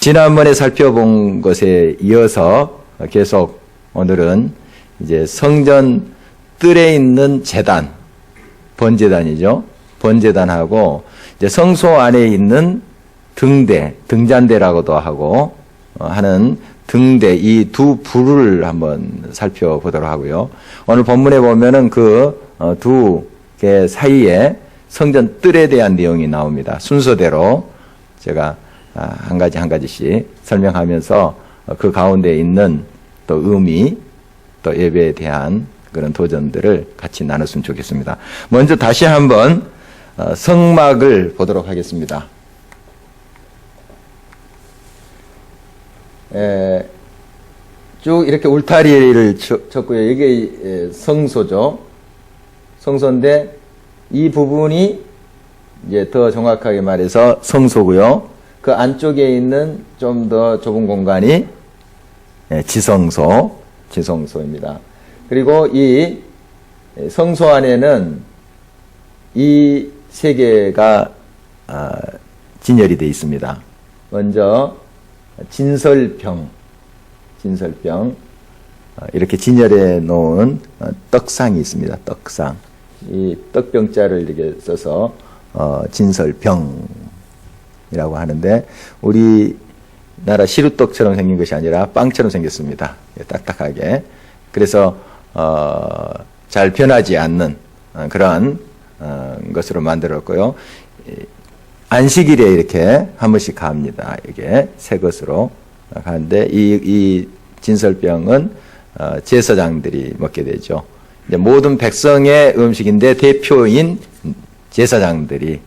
지난번에 살펴본 것에 이어서 계속 오늘은 이제 성전 뜰에 있는 제단, 번제단이죠. 번제단하고 이제 성소 안에 있는 등대, 등잔대라고도 하고 하는 등대, 이 두 불을 한번 살펴보도록 하고요. 오늘 본문에 보면은 그 두 개 사이에 성전 뜰에 대한 내용이 나옵니다. 순서대로 제가 한 가지씩 설명하면서 그 가운데 있는 또 의미, 또 예배에 대한 그런 도전들을 같이 나눴으면 좋겠습니다. 먼저 다시 한번 성막을 보도록 하겠습니다. 쭉 이렇게 울타리를 쳤고요. 이게 성소죠. 성소인데 이 부분이 이제 더 정확하게 말해서 성소고요. 그 안쪽에 있는 좀 더 좁은 공간이 지성소입니다. 그리고 이 성소 안에는 이 세 개가 진열이 되어 있습니다. 먼저 진설병 이렇게 진열해 놓은 떡상이 있습니다. 떡상. 이 떡병자를 이렇게 써서 진설병이라고 하는데 우리나라 시루떡처럼 생긴 것이 아니라 빵처럼 생겼습니다. 딱딱하게. 그래서 잘 변하지 않는 그런 것으로 만들었고요. 안식일에 이렇게 한 번씩 갑니다. 이게 새 것으로 가는데 이 진설병은 제사장들이 먹게 되죠. 이제 모든 백성의 음식인데 대표인 제사장들이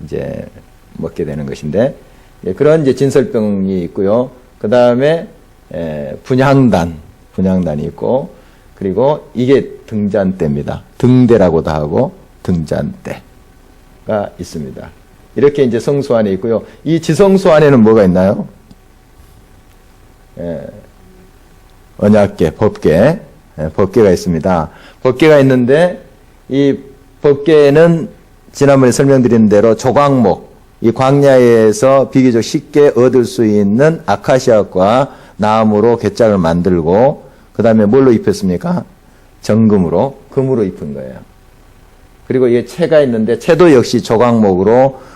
이제 먹게 되는 것인데 그런 이제 진설병이 있고요. 그 다음에 분향단이 있고 그리고 이게 등잔대입니다. 등대라고도 하고 등잔대가 있습니다. 이렇게 이제 성소 안에 있고요. 이 지성소 안에는 뭐가 있나요? 언약궤, 법궤가 있습니다. 법궤가 있는데 이 법궤는 지난번에 설명드린 대로 조각목, 이 광야에서 비교적 쉽게 얻을 수 있는 아카시아과 나무로 궤짝을 만들고 그 다음에 뭘로 입혔습니까? 정금으로, 금으로 입힌 거예요. 그리고 이게 채가 있는데 채도 역시 조각목으로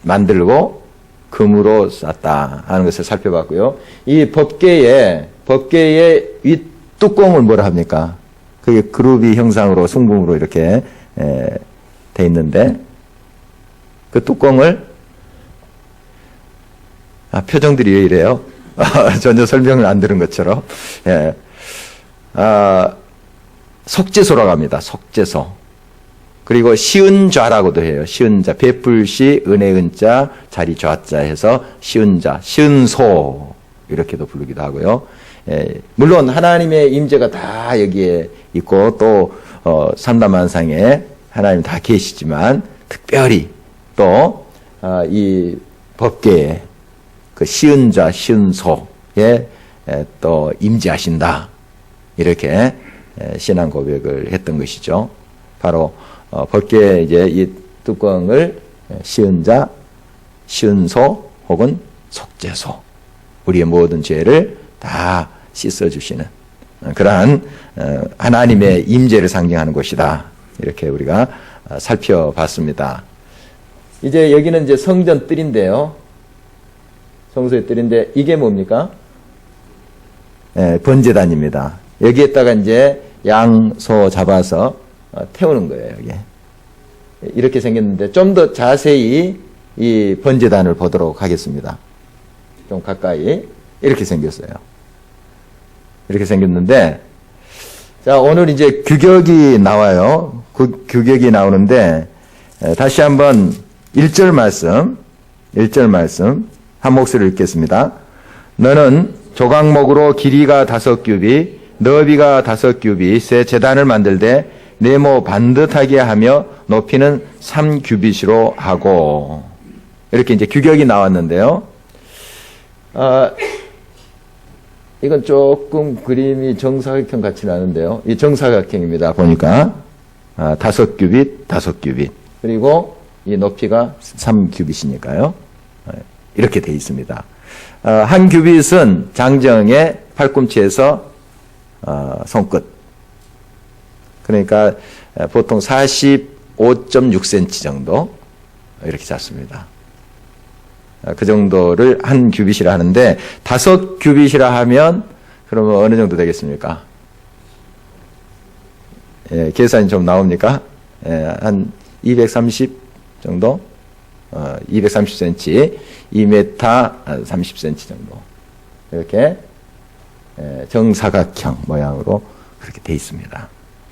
만들고 금으로 쌌다 하는 것을 살펴봤고요. 이 법궤의 윗 뚜껑을 뭐라 합니까? 그게 그루비 형상으로 숭붕으로 이렇게 돼 있는데 그 뚜껑을 표정들이 왜 이래요? 전혀 설명을 안 들은 것처럼 속죄소라고 합니다. 속죄소. 그리고 시은좌라고도 해요. 시은좌, 베풀시, 은혜은자, 자리 좌자 해서 시은좌, 시은소 이렇게도 부르기도 하고요. 물론 하나님의 임재가 다 여기에 있고 또 삼라만상에 하나님 다 계시지만 특별히 또 이 법궤에 그 시은좌, 시은소에 또 임재하신다 이렇게 신앙 고백을 했던 것이죠. 바로 법궤에 이제 이 뚜껑을 시은자, 시은소 혹은 속죄소, 우리의 모든 죄를 다 씻어주시는 그러한 하나님의 임재를 상징하는 곳이다. 이렇게 우리가 살펴봤습니다. 이제 여기는 이제 성전 뜰인데요. 성소의 뜰인데 이게 뭡니까? 번제단입니다. 여기에다가 이제 양, 소 잡아서 태우는 거예요, 여기. 이렇게 생겼는데 좀 더 자세히 이 번제단을 보도록 하겠습니다. 좀 가까이. 이렇게 생겼어요. 이렇게 생겼는데, 자, 오늘 이제 규격이 나와요. 그 규격이 나오는데, 다시 한번 1절 말씀 한 목소리를 읽겠습니다. 너는 조각목으로 길이가 5규빗, 너비가 5규빗, 새 제단을 만들되 네모 반듯하게 하며 높이는 3규빗으로 하고 이렇게 이제 규격이 나왔는데요. 이건 조금 그림이 정사각형 같이 나는데요. 이 정사각형입니다. 보니까 5규빗 그리고 이 높이가 3규빗이니까요. 이렇게 돼 있습니다. 한 규빗은 장정의 팔꿈치에서 손끝. 그러니까 보통 45.6cm 정도 이렇게 잡습니다. 그 정도를 한 규빗이라 하는데 5규빗이라 하면 그러면 어느 정도 되겠습니까? 예, 계산이 좀 나옵니까? 예, 한 230 정도? 230cm, 2m 30cm 정도. 이렇게 정사각형 모양으로 그렇게 돼 있습니다.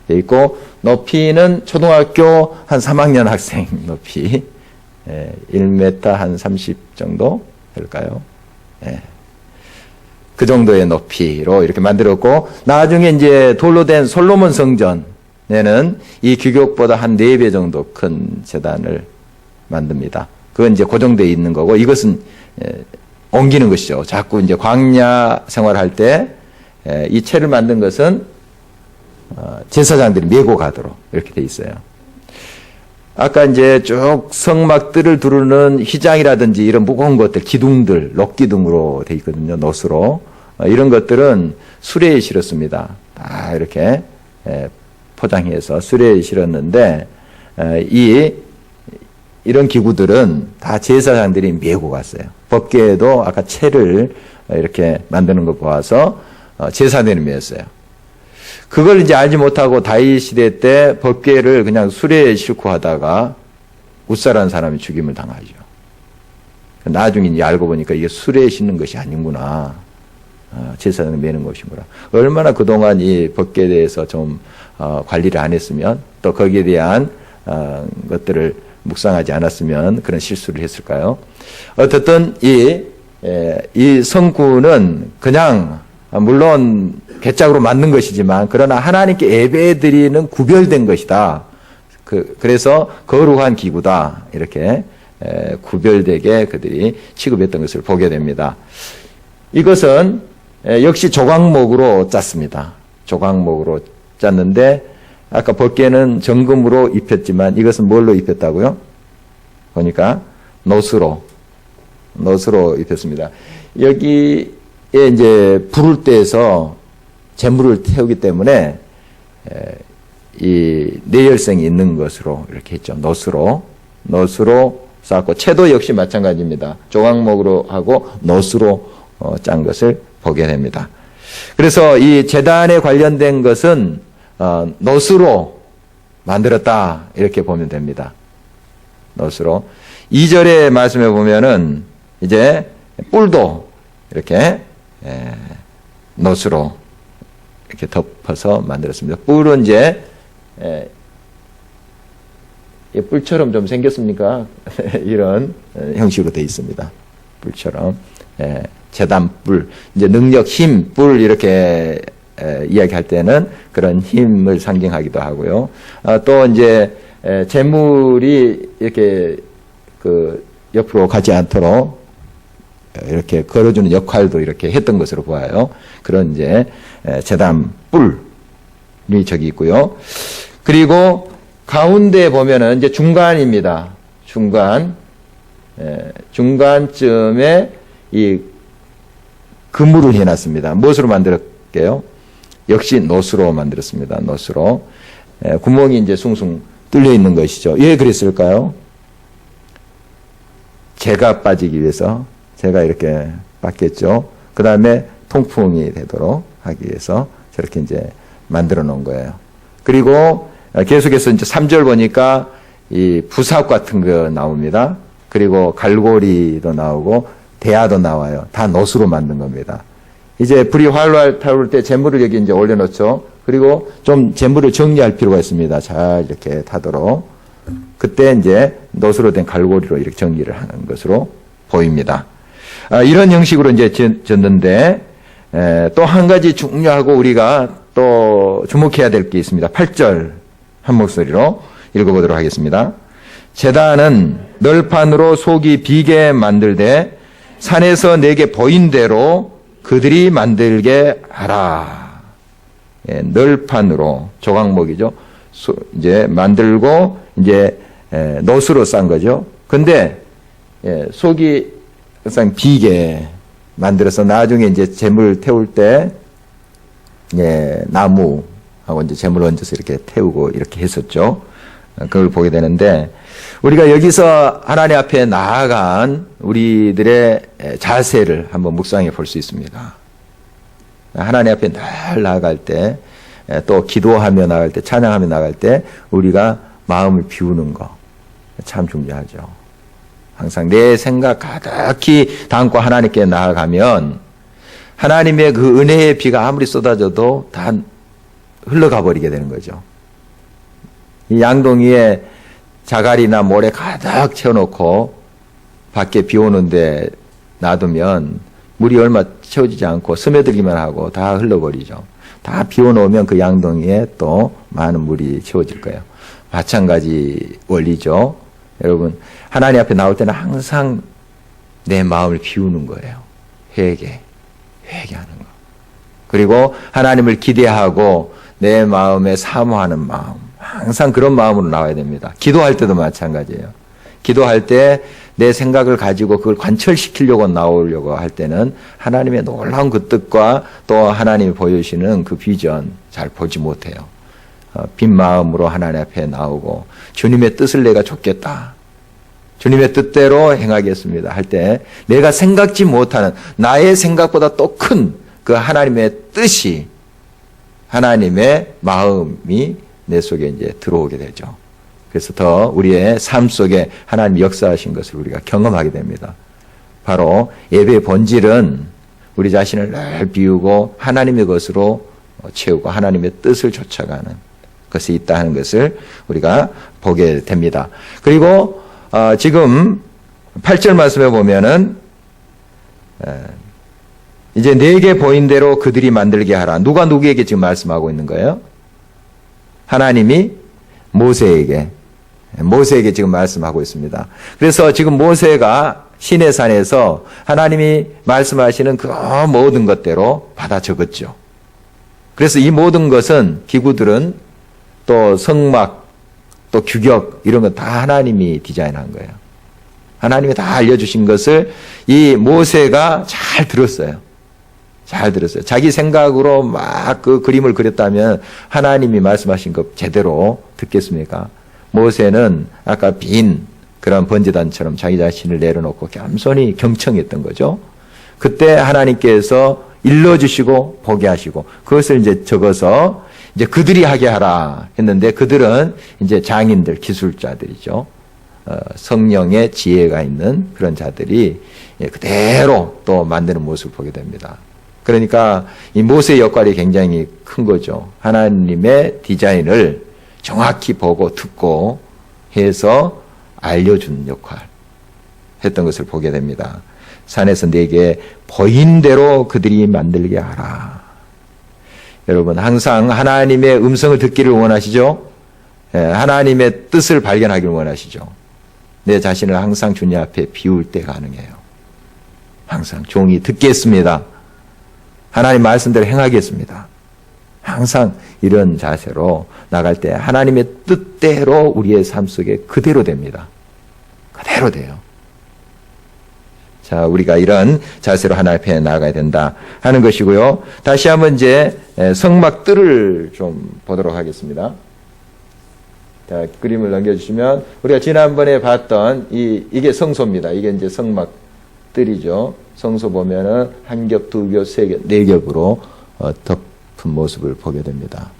돼 있고, 높이는 초등학교 한 3학년 학생 높이, 1m 한 30 정도 될까요? 예. 그 정도의 높이로 이렇게 만들었고, 나중에 이제 돌로 된 솔로몬 성전에는 이 규격보다 한 4배 정도 큰 제단을 만듭니다. 그건 이제 고정되어 있는 거고, 이것은 옮기는 것이죠. 자꾸 이제 광야 생활할 때 이 채를 만든 것은 제사장들이 메고 가도록 이렇게 돼 있어요. 아까 이제 쭉 성막들을 두르는 휘장이라든지 이런 무거운 것들, 기둥들, 록기둥으로 돼 있거든요. 놋으로. 이런 것들은 수레에 실었습니다. 다 이렇게 포장해서 수레에 실었는데, 이런 기구들은 다 제사장들이 메고 갔어요. 법궤에도 아까 채를 이렇게 만드는 걸 보아서 제사장들이 메었어요. 그걸 이제 알지 못하고 다윗 시대 때 법궤를 그냥 수레에 싣고 하다가 웃사라는 사람이 죽임을 당하죠. 나중에 이제 알고 보니까 이게 수레에 싣는 것이 아니구나. 제사장이 메는 것이구나. 얼마나 그동안 이 법궤에 대해서 좀 관리를 안 했으면 또 거기에 대한 것들을 묵상하지 않았으면 그런 실수를 했을까요? 어쨌든 이 성구는 그냥 물론 괴짝으로 만든 것이지만 그러나 하나님께 예배드리는 구별된 것이다. 그래서 거룩한 기구다. 이렇게 구별되게 그들이 취급했던 것을 보게 됩니다. 이것은 역시 조각목으로 짰습니다. 조각목으로 짰는데 아까 법궤는 정금으로 입혔지만 이것은 뭘로 입혔다고요? 보니까 놋으로 입혔습니다. 여기에 이제 불을 떼서 재물을 태우기 때문에 이 내열성이 있는 것으로 이렇게 했죠. 놋으로 쌓고 채도 역시 마찬가지입니다. 조각목으로 하고 놋으로 짠 것을 보게 됩니다. 그래서 이 제단에 관련된 것은 놋으로 만들었다 이렇게 보면 됩니다. 놋으로 2절의 말씀에 보면은 이제 뿔도 이렇게 놋으로 이렇게 덮어서 만들었습니다. 뿔은 이제 뿔처럼 좀 생겼습니까? 이런 형식으로 되어 있습니다. 뿔처럼 제단뿔, 이제 능력, 힘, 뿔 이렇게 이야기할 때는 그런 힘을 상징하기도 하고요. 또 이제 재물이 이렇게 그 옆으로 가지 않도록 이렇게 걸어주는 역할도 이렇게 했던 것으로 보아요. 그런 이제 제단 뿔이 저기 있고요. 그리고 가운데 보면은 이제 중간입니다. 중간쯤에 이 그물을 해놨습니다. 무엇으로 만들었게요? 역시 놋으로 만들었습니다. 놋으로. 구멍이 이제 숭숭 뚫려 있는 것이죠. 왜 그랬을까요? 재가 빠지기 위해서 재가 이렇게 빠겠죠. 그 다음에 통풍이 되도록 하기 위해서 저렇게 이제 만들어 놓은 거예요. 그리고 계속해서 이제 3절 보니까 이 부삽 같은 거 나옵니다. 그리고 갈고리도 나오고 대야도 나와요. 다 놋으로 만든 겁니다. 이제 불이 활활 타올 때 재물을 여기 이제 올려놓죠. 그리고 좀 재물을 정리할 필요가 있습니다. 잘 이렇게 타도록. 그때 이제 놋으로 된 갈고리로 이렇게 정리를 하는 것으로 보입니다. 이런 형식으로 이제 졌는데, 또 한 가지 중요하고 우리가 또 주목해야 될 게 있습니다. 8절 한 목소리로 읽어보도록 하겠습니다. 제단은 널판으로 속이 비게 만들되 산에서 내게 보인 대로 그들이 만들게 하라. 널판으로 조각목이죠. 이제 만들고 이제 놋으로 싼 거죠. 근데 속이 항상 비게 만들어서 나중에 이제 재물 태울 때, 예, 나무하고 이제 재물 얹어서 이렇게 태우고 이렇게 했었죠. 그걸 보게 되는데, 우리가 여기서 하나님 앞에 나아간 우리들의 자세를 한번 묵상해 볼 수 있습니다. 하나님 앞에 늘 나아갈 때, 또 기도하며 나갈 때, 찬양하며 나갈 때, 우리가 마음을 비우는 거 참 중요하죠. 항상 내 생각 가득히 담고 하나님께 나아가면 하나님의 그 은혜의 비가 아무리 쏟아져도 다 흘러가 버리게 되는 거죠. 이 양동이에 자갈이나 모래 가득 채워놓고 밖에 비 오는데 놔두면 물이 얼마 채워지지 않고 스며들기만 하고 다 흘러버리죠. 다 비워놓으면 그 양동이에 또 많은 물이 채워질 거예요. 마찬가지 원리죠. 여러분, 하나님 앞에 나올 때는 항상 내 마음을 비우는 거예요. 회개하는 거. 그리고 하나님을 기대하고 내 마음에 사모하는 마음, 항상 그런 마음으로 나와야 됩니다. 기도할 때도 마찬가지예요. 기도할 때 내 생각을 가지고 그걸 관철시키려고 나오려고 할 때는 하나님의 놀라운 그 뜻과 또 하나님이 보여주시는 그 비전 잘 보지 못해요. 빈 마음으로 하나님 앞에 나오고 주님의 뜻을 내가 좇겠다. 주님의 뜻대로 행하겠습니다. 할 때 내가 생각지 못하는 나의 생각보다 또 큰 그 하나님의 뜻이 하나님의 마음이 내 속에 이제 들어오게 되죠. 그래서 더 우리의 삶 속에 하나님 역사하신 것을 우리가 경험하게 됩니다. 바로 예배의 본질은 우리 자신을 늘 비우고 하나님의 것으로 채우고 하나님의 뜻을 쫓아가는 것이 있다 하는 것을 우리가 보게 됩니다. 그리고 지금 8절 말씀에 보면은 이제 내게 보인 대로 그들이 만들게 하라. 누가 누구에게 지금 말씀하고 있는 거예요? 하나님이 모세에게 지금 말씀하고 있습니다. 그래서 지금 모세가 시내산에서 하나님이 말씀하시는 그 모든 것대로 받아 적었죠. 그래서 이 모든 것은 기구들은 또 성막 또 규격 이런 건 다 하나님이 디자인한 거예요. 하나님이 다 알려주신 것을 이 모세가 잘 들었어요. 자기 생각으로 막 그 그림을 그렸다면 하나님이 말씀하신 것 제대로 듣겠습니까? 모세는 아까 빈 그런 번제단처럼 자기 자신을 내려놓고 겸손히 경청했던 거죠. 그때 하나님께서 일러주시고 보게 하시고 그것을 이제 적어서 이제 그들이 하게 하라 했는데 그들은 이제 장인들, 기술자들이죠. 성령의 지혜가 있는 그런 자들이 그대로 또 만드는 모습을 보게 됩니다. 그러니까 이 모세의 역할이 굉장히 큰 거죠. 하나님의 디자인을 정확히 보고 듣고 해서 알려준 역할 했던 것을 보게 됩니다. 산에서 내게 보인 대로 그들이 만들게 하라. 여러분 항상 하나님의 음성을 듣기를 원하시죠? 하나님의 뜻을 발견하기를 원하시죠? 내 자신을 항상 주님 앞에 비울 때 가능해요. 항상 종이 듣겠습니다. 하나님 말씀대로 행하겠습니다. 항상 이런 자세로 나갈 때 하나님의 뜻대로 우리의 삶 속에 그대로 됩니다. 그대로 돼요. 자, 우리가 이런 자세로 하나님 앞에 나아가야 된다 하는 것이고요. 다시 한번 이제 성막들을 좀 보도록 하겠습니다. 자, 그림을 넘겨주시면 우리가 지난번에 봤던 이게 성소입니다. 이게 이제 성막들이죠. 성소 보면은 한 겹, 두 겹, 세 겹, 네 겹으로 덮은 모습을 보게 됩니다.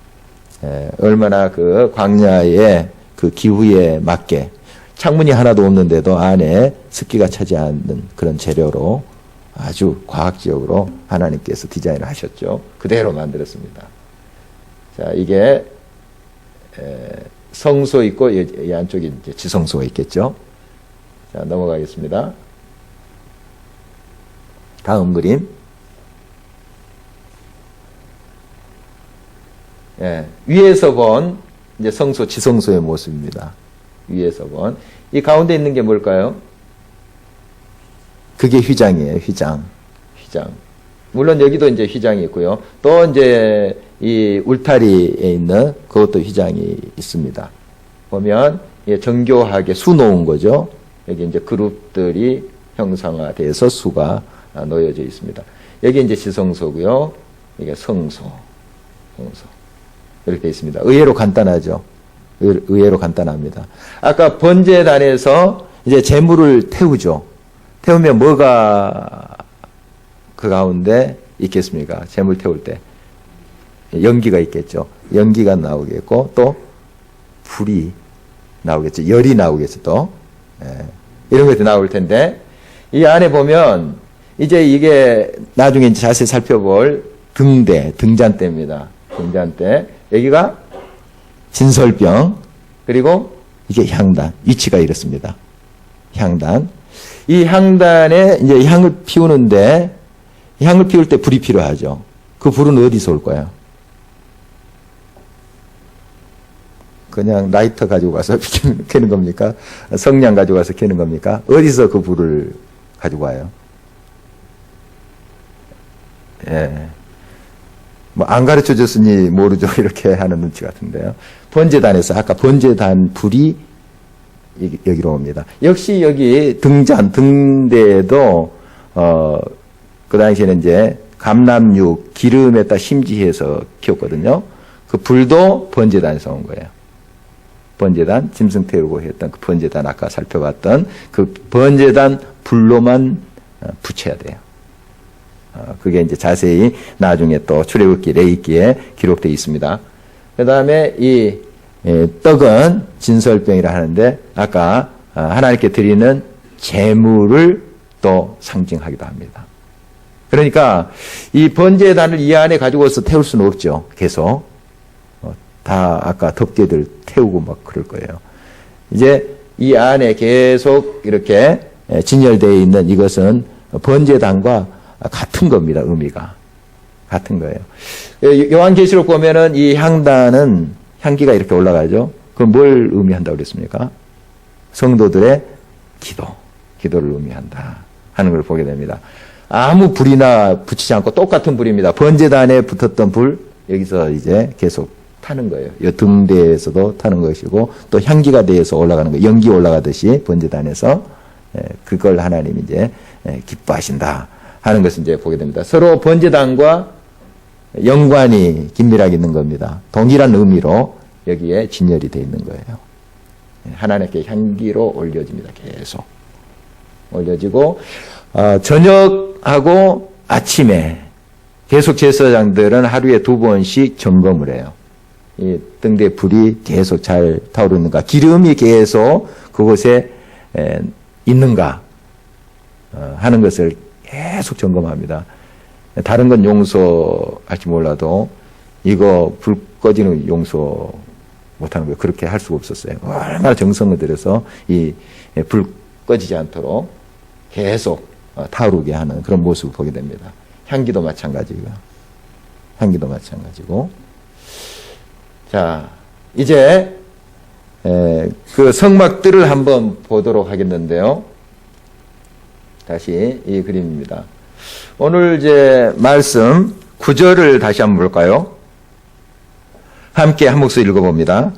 얼마나 그 광야의 그 기후에 맞게 창문이 하나도 없는데도 안에 습기가 차지 않는 그런 재료로 아주 과학적으로 하나님께서 디자인을 하셨죠. 그대로 만들었습니다. 자, 이게 성소 있고 이 안쪽에 이제 지성소가 있겠죠. 자, 넘어가겠습니다. 다음 그림. 위에서 본 이제 성소, 지성소의 모습입니다. 위에서 본. 이 가운데 있는 게 뭘까요? 그게 휘장이에요, 휘장. 물론 여기도 이제 휘장이 있고요. 또 이제 이 울타리에 있는 그것도 휘장이 있습니다. 보면 정교하게 수놓은 거죠. 여기 이제 그룹들이 형상화돼서 수가 놓여져 있습니다. 여기 이제 지성소고요. 이게 성소. 이렇게 되어 있습니다. 의외로 간단하죠. 의외로 간단합니다. 아까 번제단에서 이제 재물을 태우죠. 태우면 뭐가 그 가운데 있겠습니까? 재물 태울 때. 연기가 있겠죠. 연기가 나오겠고, 또, 불이 나오겠죠. 열이 나오겠죠, 또. 이런 것들이 나올 텐데, 이 안에 보면, 이제 이게 나중에 자세히 살펴볼 등잔대입니다. 등잔대. 여기가 진설병, 그리고 이게 향단. 위치가 이렇습니다. 향단. 이 향단에 이제 향을 피우는데, 향을 피울 때 불이 필요하죠. 그 불은 어디서 올 거예요? 그냥 라이터 가지고 가서 켜는 겁니까? 성냥 가지고 가서 켜는 겁니까? 어디서 그 불을 가지고 와요? 예. 뭐, 안 가르쳐 줬으니 모르죠. 이렇게 하는 눈치 같은데요. 번제단에서, 아까 번제단 불이 여기로 옵니다. 역시 여기 등대에도, 그 당시에는 이제 감람육, 기름에다 심지해서 키웠거든요. 그 불도 번제단에서 온 거예요. 번제단, 짐승 태우고 했던 그 번제단, 아까 살펴봤던 그 번제단 불로만 붙여야 돼요. 그게 이제 자세히 나중에 또 출애굽기, 레위기에 기록되어 있습니다. 그 다음에 이 떡은 진설병이라 하는데 아까 하나님께 드리는 제물을 또 상징하기도 합니다. 그러니까 이 번제단을 이 안에 가지고서 태울 수는 없죠. 계속. 다 아까 덮개들 태우고 막 그럴 거예요. 이제 이 안에 계속 이렇게 진열되어 있는 이것은 번제단과 같은 겁니다. 의미가. 같은 거예요. 요한계시록 보면은 이 향단은 향기가 이렇게 올라가죠. 그럼 뭘 의미한다고 그랬습니까? 성도들의 기도를 의미한다 하는 걸 보게 됩니다. 아무 불이나 붙이지 않고 똑같은 불입니다. 번제단에 붙었던 불, 여기서 이제 계속 타는 거예요. 이 등대에서도 타는 것이고, 또 향기가 되어서 올라가는 거예요. 연기 올라가듯이 번제단에서 그걸 하나님이 이제 기뻐하신다 하는 것을 이제 보게 됩니다. 서로 번제단과 연관이 긴밀하게 있는 겁니다. 동일한 의미로 여기에 진열이 되어 있는 거예요. 하나님께 향기로 올려집니다. 계속 올려지고, 저녁하고 아침에 계속 제사장들은 하루에 2번씩 점검을 해요. 이 등대 불이 계속 잘 타오르는가, 기름이 계속 그곳에 있는가 하는 것을 계속 점검합니다. 다른 건 용서할지 몰라도 이거 불 꺼지는 용서 못하는 거예요. 그렇게 할 수가 없었어요. 얼마나 정성을 들여서 이 불 꺼지지 않도록 계속 타오르게 하는 그런 모습을 보게 됩니다. 향기도 마찬가지고요. 향기도 마찬가지고. 자, 이제 그 성막들을 한번 보도록 하겠는데요. 다시 이 그림입니다. 오늘 이제 말씀 9절을 다시 한번 볼까요? 함께 한 목소리 읽어봅니다.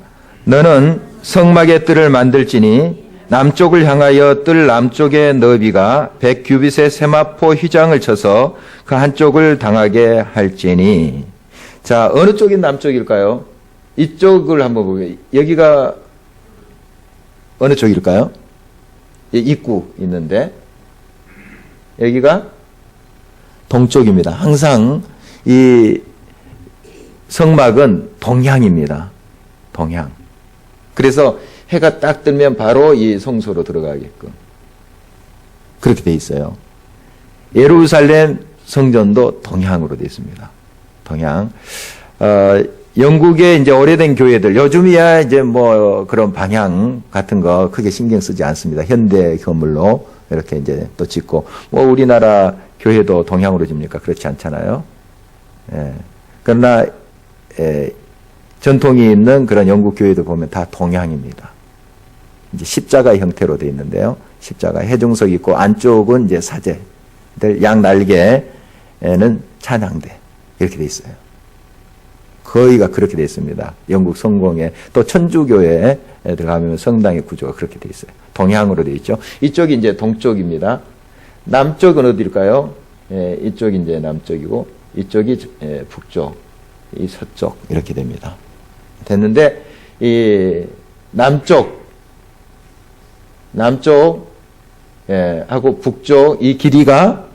너는 성막의 뜰을 만들지니 남쪽을 향하여 뜰 남쪽의 너비가 100규빗의 세마포 휘장을 쳐서 그 한쪽을 당하게 할지니. 자, 어느 쪽이 남쪽일까요? 이쪽을 한번 보게요. 여기가 어느 쪽일까요? 입구 있는데 여기가 동쪽입니다. 항상 이 성막은 동향입니다. 동향. 그래서 해가 딱 뜨면 바로 이 성소로 들어가게끔 그렇게 돼 있어요. 예루살렘 성전도 동향으로 되어 있습니다. 동향. 영국의 이제 오래된 교회들, 요즘이야 이제 뭐 그런 방향 같은 거 크게 신경 쓰지 않습니다. 현대 건물로 이렇게 이제 또 짓고, 뭐 우리나라 교회도 동향으로 집니까? 그렇지 않잖아요. 예. 그러나, 전통이 있는 그런 영국 교회들 보면 다 동향입니다. 이제 십자가 형태로 되어 있는데요. 십자가 해중석 있고, 안쪽은 이제 사제들, 양 날개에는 찬양대. 이렇게 되어 있어요. 거의가 그렇게 되어 있습니다. 영국 성공에. 또 천주교회에 들어가면 성당의 구조가 그렇게 되어 있어요. 동향으로 되어 있죠. 이쪽이 이제 동쪽입니다. 남쪽은 어디일까요? 예, 이쪽이 이제 남쪽이고, 이쪽이 북쪽, 이 서쪽, 이렇게 됩니다. 됐는데, 이 남쪽, 하고 북쪽, 이 길이가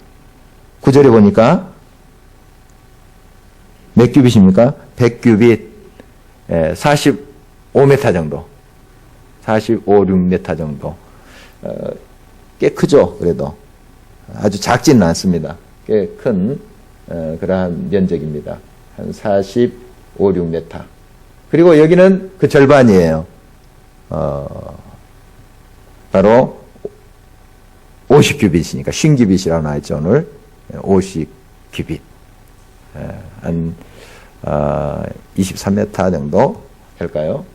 구절에 보니까 몇 규빗입니까? 100규빗, 45m 정도. 45, 6m 정도. 꽤 크죠, 그래도. 아주 작지는 않습니다. 꽤 큰, 그러한 면적입니다. 한 45, 6m. 그리고 여기는 그 절반이에요. 바로 50규빗이니까, 50규빗이라고 나왔죠, 오늘. 50규빗. 한, 23m 정도 할까요?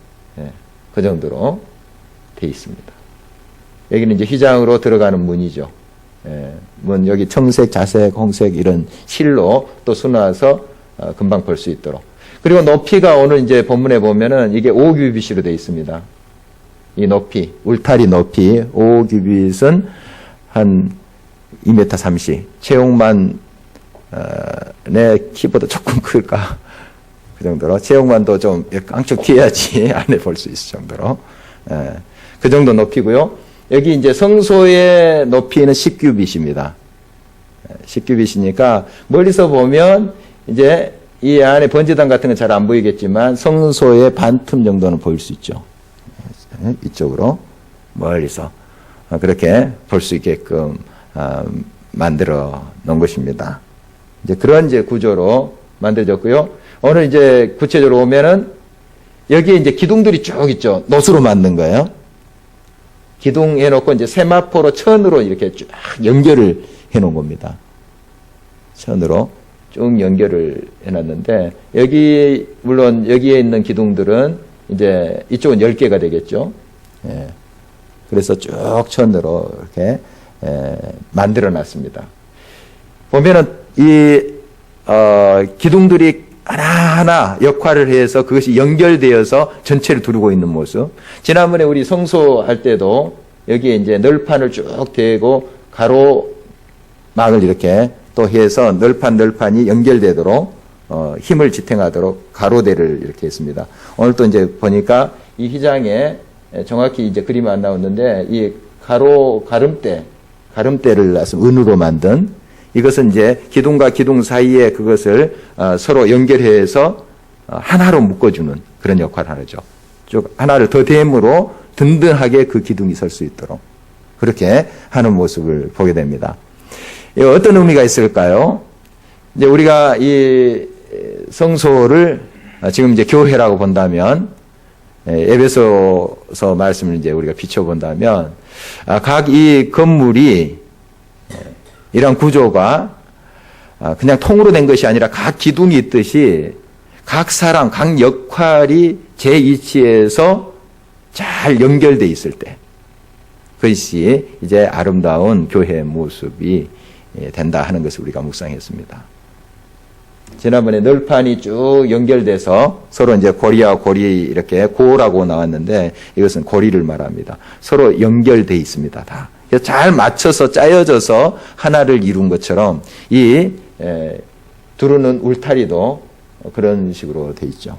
그 정도로 돼 있습니다. 여기는 이제 휘장으로 들어가는 문이죠. 문, 여기 청색, 자색, 홍색 이런 실로 또 수놓아서 금방 볼 수 있도록. 그리고 높이가 오늘 이제 본문에 보면은 이게 5규빗으로 되어 있습니다. 이 높이, 울타리 높이 5규빗은 한 2m 30. 최홍만 내 키보다 조금 클까? 그 정도로. 최홍만도 좀 깡총 튀어야지 안에 볼 수 있을 정도로. 그 정도 높이고요. 여기 이제 성소의 높이는 10규빗입니다. 10규빗이니까 멀리서 보면 이제 이 안에 번제단 같은 건 잘 안 보이겠지만 성소의 반틈 정도는 보일 수 있죠. 이쪽으로 멀리서 그렇게 볼 수 있게끔 만들어 놓은 것입니다. 이제 그런 이제 구조로 만들어졌고요. 오늘 이제 구체적으로 보면은 여기에 이제 기둥들이 쭉 있죠. 노수로 만든 거예요. 기둥 해놓고 이제 세마포로 천으로 이렇게 쭉 연결을 해놓은 겁니다. 천으로 쭉 연결을 해놨는데 여기 물론 여기에 있는 기둥들은 이제 이쪽은 10개가 되겠죠. 그래서 쭉 천으로 이렇게 만들어놨습니다. 보면은 이 기둥들이 하나하나 역할을 해서 그것이 연결되어서 전체를 두르고 있는 모습. 지난번에 우리 성소할 때도 여기에 이제 널판을 쭉 대고 가로막을 이렇게 또 해서 널판이 연결되도록 힘을 지탱하도록 가로대를 이렇게 했습니다. 오늘 또 이제 보니까 이 휘장에 정확히 이제 그림이 안 나왔는데 이 가름대를 은으로 만든 이것은 이제 기둥과 기둥 사이에 그것을 서로 연결해서 하나로 묶어주는 그런 역할을 하죠. 쭉 하나를 더 댐으로 든든하게 그 기둥이 설 수 있도록 그렇게 하는 모습을 보게 됩니다. 어떤 의미가 있을까요? 이제 우리가 이 성소를 지금 이제 교회라고 본다면 에베소서 말씀을 이제 우리가 비춰본다면 각 이 건물이 이런 구조가 그냥 통으로 된 것이 아니라 각 기둥이 있듯이 각 사람, 각 역할이 제 위치에서 잘 연결되어 있을 때 그것이 이제 아름다운 교회의 모습이 된다 하는 것을 우리가 묵상했습니다. 지난번에 널판이 쭉 연결돼서 서로 이제 고리와 고리 이렇게 고라고 나왔는데 이것은 고리를 말합니다. 서로 연결되어 있습니다. 다. 잘 맞춰서 짜여져서 하나를 이룬 것처럼 이 두르는 울타리도 그런 식으로 돼 있죠.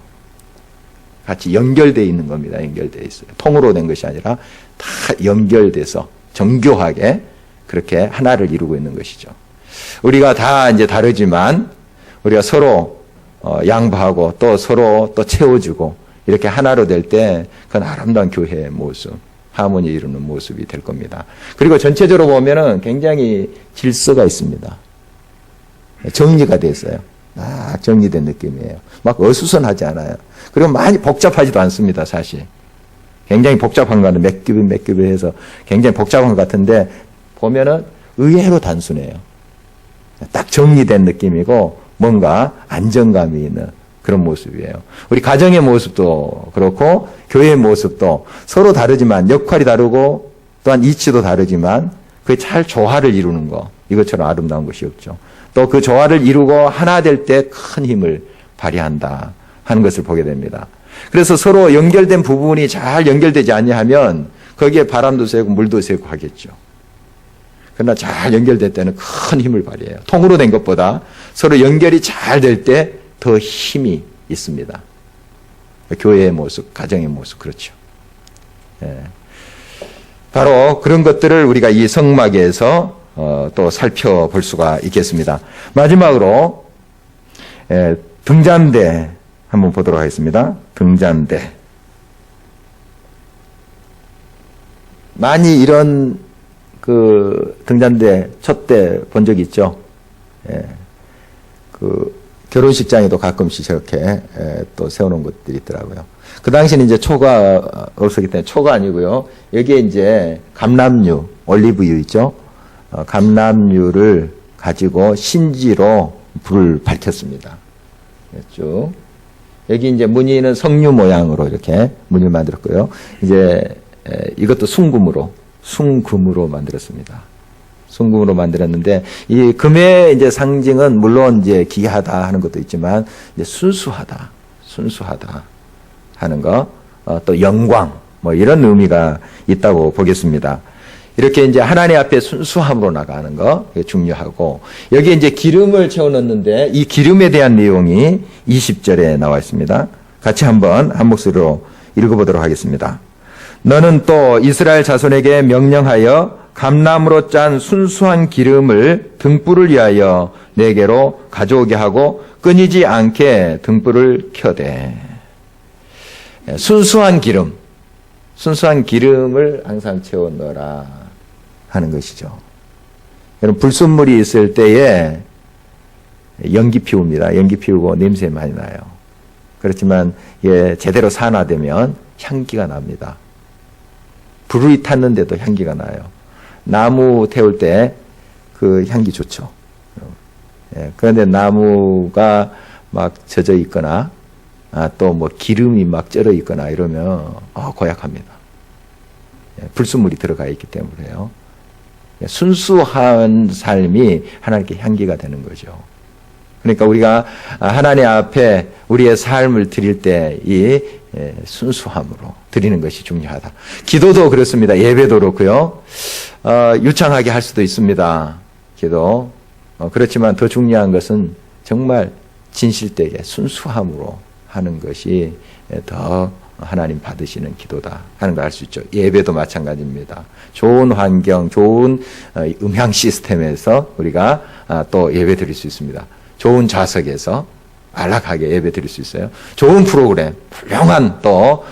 같이 연결되어 있는 겁니다. 연결되어 있어요. 통으로 된 것이 아니라 다 연결돼서 정교하게 그렇게 하나를 이루고 있는 것이죠. 우리가 다 이제 다르지만 우리가 서로 양보하고 또 서로 또 채워주고 이렇게 하나로 될 때 그건 아름다운 교회의 모습. 하모니 이루는 모습이 될 겁니다. 그리고 전체적으로 보면은 굉장히 질서가 있습니다. 정리가 됐어요. 정리된 느낌이에요. 막 어수선하지 않아요. 그리고 많이 복잡하지도 않습니다, 사실. 굉장히 복잡한 거는 몇 규빗 해서 굉장히 복잡한 것 같은데 보면은 의외로 단순해요. 딱 정리된 느낌이고 뭔가 안정감이 있는 그런 모습이에요. 우리 가정의 모습도 그렇고 교회의 모습도 서로 다르지만 역할이 다르고 또한 이치도 다르지만 그게 잘 조화를 이루는 거 이것처럼 아름다운 것이 없죠. 또 그 조화를 이루고 하나 될 때 큰 힘을 발휘한다 하는 것을 보게 됩니다. 그래서 서로 연결된 부분이 잘 연결되지 아니하면 거기에 바람도 새고 물도 새고 하겠죠. 그러나 잘 연결될 때는 큰 힘을 발휘해요. 통으로 된 것보다 서로 연결이 잘 될 때 더 힘이 있습니다. 교회의 모습, 가정의 모습, 그렇죠. 예. 바로 그런 것들을 우리가 이 성막에서 또 살펴볼 수가 있겠습니다. 마지막으로 등잔대 한번 보도록 하겠습니다. 등잔대. 많이 이런 그 등잔대 촛대 본 적 있죠? 예. 그 결혼식장에도 가끔씩 저렇게 또 세워놓은 것들이 있더라고요. 그 당시는 이제 초가 없었기 때문에 초가 아니고요. 여기에 이제 감람류, 올리브유 있죠? 감람류를 가지고 신지로 불을 밝혔습니다. 쭉. 여기 이제 무늬는 석류 모양으로 이렇게 무늬를 만들었고요. 이제 이것도 숭금으로 만들었습니다. 숭금으로 만들었는데 이 금의 이제 상징은 물론 이제 귀하다 하는 것도 있지만 이제 순수하다 하는 거, 또 영광 뭐 이런 의미가 있다고 보겠습니다. 이렇게 이제 하나님 앞에 순수함으로 나가는 거 중요하고 여기에 이제 기름을 채워 넣는데 이 기름에 대한 내용이 20절에 나와 있습니다. 같이 한번 한 목소리로 읽어보도록 하겠습니다. 너는 또 이스라엘 자손에게 명령하여 감람으로 짠 순수한 기름을 등불을 위하여 내게로 가져오게 하고 끊이지 않게 등불을 켜대. 순수한 기름을 항상 채워 넣어라 하는 것이죠. 여러분 불순물이 있을 때에 연기 피웁니다. 연기 피우고 냄새 많이 나요. 그렇지만 제대로 산화되면 향기가 납니다. 불이 탔는데도 향기가 나요. 나무 태울 때 그 향기 좋죠. 그런데 나무가 막 젖어 있거나 또 뭐 기름이 막 쩔어 있거나 이러면 고약합니다. 불순물이 들어가 있기 때문에요. 순수한 삶이 하나님께 향기가 되는 거죠. 그러니까 우리가 하나님 앞에 우리의 삶을 드릴 때 이 순수함으로 드리는 것이 중요하다. 기도도 그렇습니다. 예배도 그렇고요. 유창하게 할 수도 있습니다. 기도. 그렇지만 더 중요한 것은 정말 진실되게 순수함으로 하는 것이 더 하나님 받으시는 기도다 하는 걸 알 수 있죠. 예배도 마찬가지입니다. 좋은 환경, 좋은 음향 시스템에서 우리가 또 예배 드릴 수 있습니다. 좋은 좌석에서 안락하게 예배 드릴 수 있어요. 좋은 프로그램, 훌륭한 또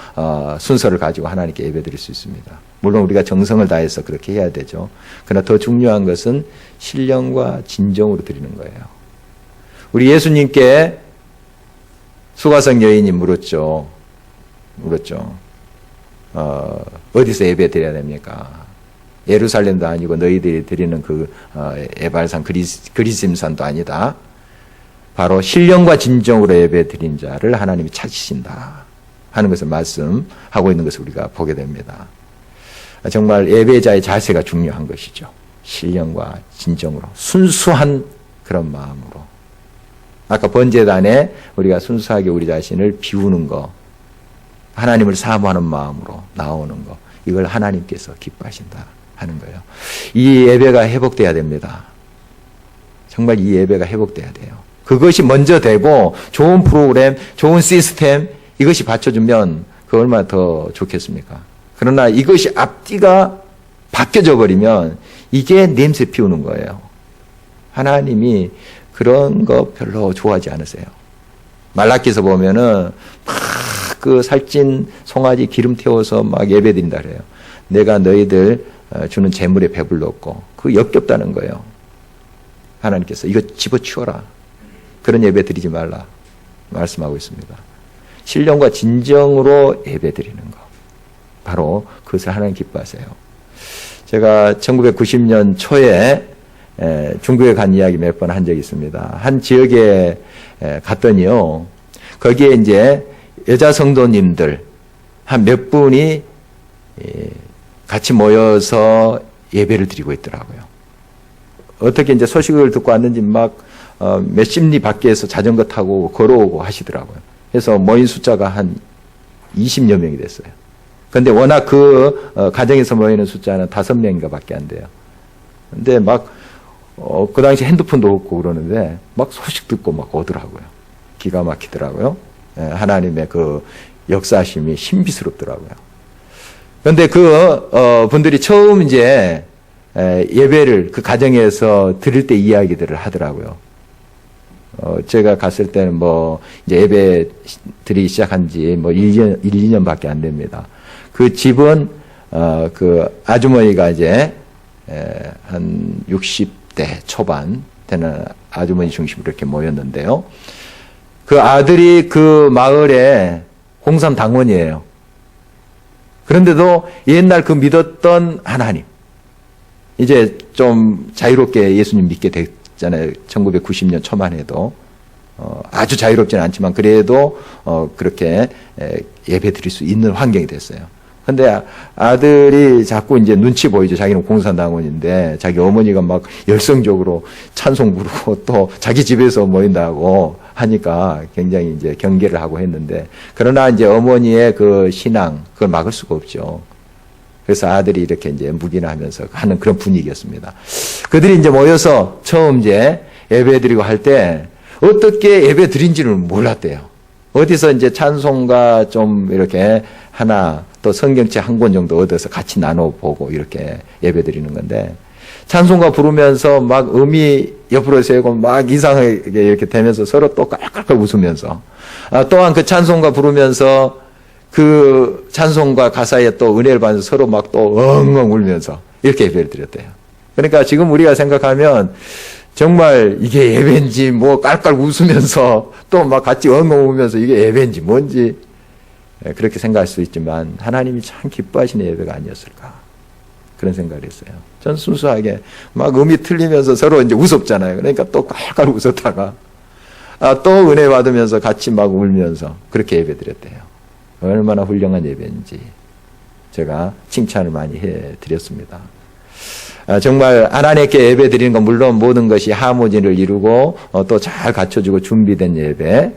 순서를 가지고 하나님께 예배 드릴 수 있습니다. 물론 우리가 정성을 다해서 그렇게 해야 되죠. 그러나 더 중요한 것은 신령과 진정으로 드리는 거예요. 우리 예수님께 수가성 여인이 물었죠. 어디서 예배 드려야 됩니까? 예루살렘도 아니고 너희들이 드리는 그 에발산 그리심산도 아니다. 바로 신령과 진정으로 예배 드린 자를 하나님이 찾으신다 하는 것을 말씀하고 있는 것을 우리가 보게 됩니다. 정말 예배자의 자세가 중요한 것이죠. 신령과 진정으로 순수한 그런 마음으로. 아까 번제단에 우리가 순수하게 우리 자신을 비우는 거, 하나님을 사모하는 마음으로 나오는 거, 이걸 하나님께서 기뻐하신다 하는 거예요. 이 예배가 회복돼야 됩니다. 정말 이 예배가 회복돼야 돼요. 그것이 먼저 되고 좋은 프로그램, 좋은 시스템 이것이 받쳐주면 그 얼마나 더 좋겠습니까? 그러나 이것이 앞뒤가 바뀌어져 버리면 이게 냄새 피우는 거예요. 하나님이 그런 거 별로 좋아하지 않으세요. 말라기서 보면은 막 그 살찐 송아지 기름 태워서 막 예배 드린다 그래요. 내가 너희들 주는 재물에 배불렀고 그 역겹다는 거예요. 하나님께서 이거 집어치워라. 그런 예배 드리지 말라 말씀하고 있습니다. 신령과 진정으로 예배 드리는 것. 바로 그것을 하나님 기뻐하세요. 제가 1990년 초에 중국에 간 이야기 몇 번 한 적이 있습니다. 한 지역에 갔더니요. 거기에 이제 여자 성도님들 한 몇 분이 같이 모여서 예배를 드리고 있더라고요. 어떻게 이제 소식을 듣고 왔는지 막 몇십 리 밖에서 자전거 타고 걸어오고 하시더라고요. 그래서 모인 숫자가 한 20여 명이 됐어요. 그런데 워낙 그 가정에서 모이는 숫자는 5명인가 밖에 안 돼요. 근데 막, 그 당시 핸드폰도 없고 그러는데 막 소식 듣고 막 오더라고요. 기가 막히더라고요. 예, 하나님의 그 역사심이 신비스럽더라고요. 그런데 분들이 처음 이제 예배를 그 가정에서 드릴 때 이야기들을 하더라고요. 제가 갔을 때는 뭐 이제 예배 드리기 시작한 지 뭐 1년, 2년밖에 안 됩니다. 그 집은 그 아주머니가 이제 한 60대 초반 되는 아주머니 중심으로 이렇게 모였는데요. 그 아들이 그 마을의 홍삼 당원이에요. 그런데도 옛날 그 믿었던 하나님, 이제 좀 자유롭게 예수님 믿게 됐잖아요. 1990년 초만 해도. 아주 자유롭지는 않지만 그래도 그렇게 예배 드릴 수 있는 환경이 됐어요. 근데 아들이 자꾸 이제 눈치 보이죠. 자기는 공산당원인데 자기 어머니가 막 열성적으로 찬송 부르고 또 자기 집에서 모인다고 하니까 굉장히 이제 경계를 하고 했는데, 그러나 이제 어머니의 그 신앙, 그걸 막을 수가 없죠. 그래서 아들이 이렇게 이제 묵인하면서 하는 그런 분위기였습니다. 그들이 이제 모여서 처음 이제 예배 드리고 할 때 어떻게 예배 드린지는 몰랐대요. 어디서 이제 찬송가 좀 이렇게 하나, 또 성경책 한 권 정도 얻어서 같이 나눠보고 이렇게 예배 드리는 건데, 찬송가 부르면서 막 음이 옆으로 세고 막 이상하게 이렇게 되면서 서로 또 깔깔깔 웃으면서, 또한 그 찬송가 부르면서 그 찬송가 가사에 또 은혜를 받으면서 서로 막 또 엉엉 울면서 이렇게 예배를 드렸대요. 그러니까 지금 우리가 생각하면 정말 이게 예배인지 뭐 깔깔 웃으면서 또 막 같이 엉엉 울면서 이게 예배인지 뭔지 그렇게 생각할 수 있지만 하나님이 참 기뻐하시는 예배가 아니었을까, 그런 생각을 했어요. 전 순수하게 막 음이 틀리면서 서로 이제 웃었잖아요. 그러니까 또 깔깔 웃었다가 또 은혜 받으면서 같이 막 울면서 그렇게 예배 드렸대요. 얼마나 훌륭한 예배인지 제가 칭찬을 많이 해드렸습니다. 정말 하나님께 예배 드리는 건 물론 모든 것이 하모니를 이루고 또 잘 갖춰지고 준비된 예배,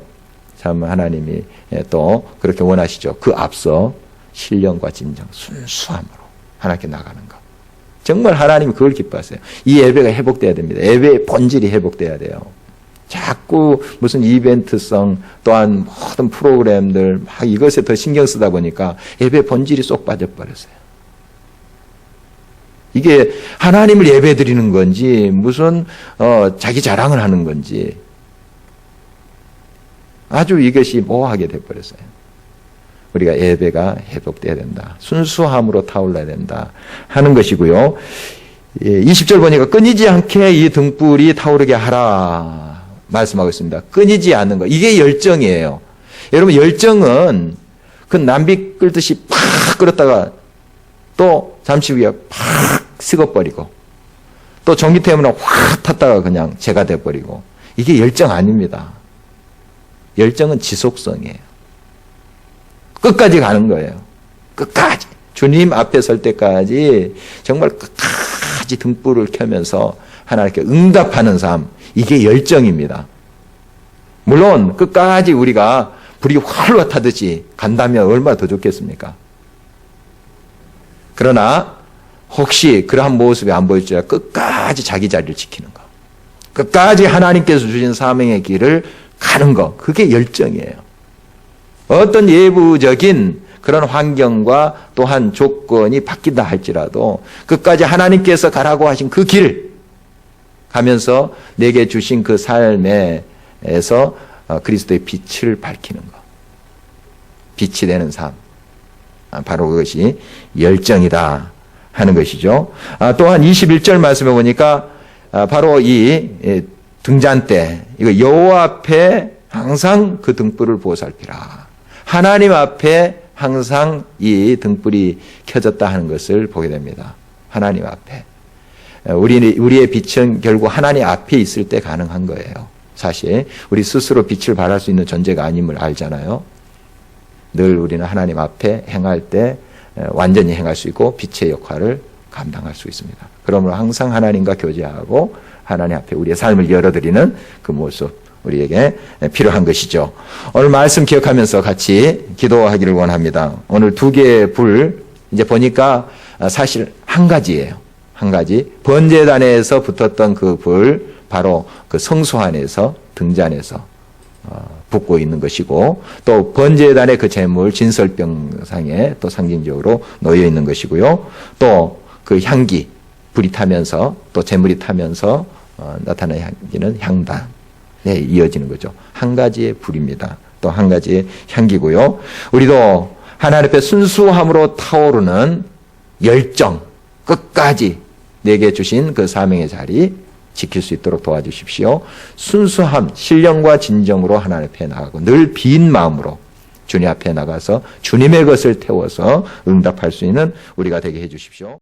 참 하나님이 또 그렇게 원하시죠. 그 앞서 신령과 진정, 순수함으로 하나님께 나가는 것. 정말 하나님이 그걸 기뻐하세요. 이 예배가 회복돼야 됩니다. 예배의 본질이 회복돼야 돼요. 자꾸 무슨 이벤트성, 또한 모든 프로그램들 막 이것에 더 신경 쓰다 보니까 예배 본질이 쏙 빠져버렸어요. 이게 하나님을 예배 드리는 건지 무슨 자기 자랑을 하는 건지 아주 이것이 모호하게 돼버렸어요. 우리가 예배가 회복돼야 된다. 순수함으로 타올라야 된다 하는 것이고요. 20절 보니까 끊이지 않게 이 등불이 타오르게 하라 말씀하고 있습니다. 끊이지 않는 거. 이게 열정이에요. 여러분, 열정은 그 남비 끓듯이 팍 끓었다가 또 잠시 후에 팍 식어버리고 또 전기 때문에 확 탔다가 그냥 재가 돼버리고, 이게 열정 아닙니다. 열정은 지속성이에요. 끝까지 가는 거예요. 끝까지. 주님 앞에 설 때까지 정말 끝까지 등불을 켜면서 하나님께 응답하는 삶, 이게 열정입니다. 물론 끝까지 우리가 불이 활활 타듯이 간다면 얼마나 더 좋겠습니까? 그러나 혹시 그러한 모습이 안 보일지라 끝까지 자기 자리를 지키는 것, 끝까지 하나님께서 주신 사명의 길을 가는 것, 그게 열정이에요. 어떤 예부적인 그런 환경과 또한 조건이 바뀐다 할지라도 끝까지 하나님께서 가라고 하신 그 길 가면서 내게 주신 그 삶에서 그리스도의 빛을 밝히는 것, 빛이 되는 삶, 바로 그것이 열정이다 하는 것이죠. 또한 21절 말씀에 보니까 바로 이 등잔대, 이거 여호와 앞에 항상 그 등불을 보살피라. 하나님 앞에 항상 이 등불이 켜졌다 하는 것을 보게 됩니다. 하나님 앞에. 우리의 빛은 결국 하나님 앞에 있을 때 가능한 거예요. 사실 우리 스스로 빛을 발할 수 있는 존재가 아님을 알잖아요. 늘 우리는 하나님 앞에 행할 때 완전히 행할 수 있고 빛의 역할을 감당할 수 있습니다. 그러므로 항상 하나님과 교제하고 하나님 앞에 우리의 삶을 열어드리는 그 모습, 우리에게 필요한 것이죠. 오늘 말씀 기억하면서 같이 기도하기를 원합니다. 오늘 두 개의 불, 이제 보니까 사실 한 가지예요. 한 가지 번제단에서 붙었던 그 불 바로 그 성소 안에서 등잔에서 붙고 있는 것이고 또 번제단의 그 제물 진설병상에 또 상징적으로 놓여 있는 것이고요. 또 그 향기 불이 타면서 또 제물이 타면서 나타나는 향기는 향단에 이어지는 거죠. 한 가지의 불입니다. 또 한 가지의 향기고요. 우리도 하나님 앞에 순수함으로 타오르는 열정 끝까지 내게 주신 그 사명의 자리 지킬 수 있도록 도와주십시오. 순수함, 신령과 진정으로 하나님 앞에 나가고 늘 빈 마음으로 주님 앞에 나가서 주님의 것을 태워서 응답할 수 있는 우리가 되게 해 주십시오.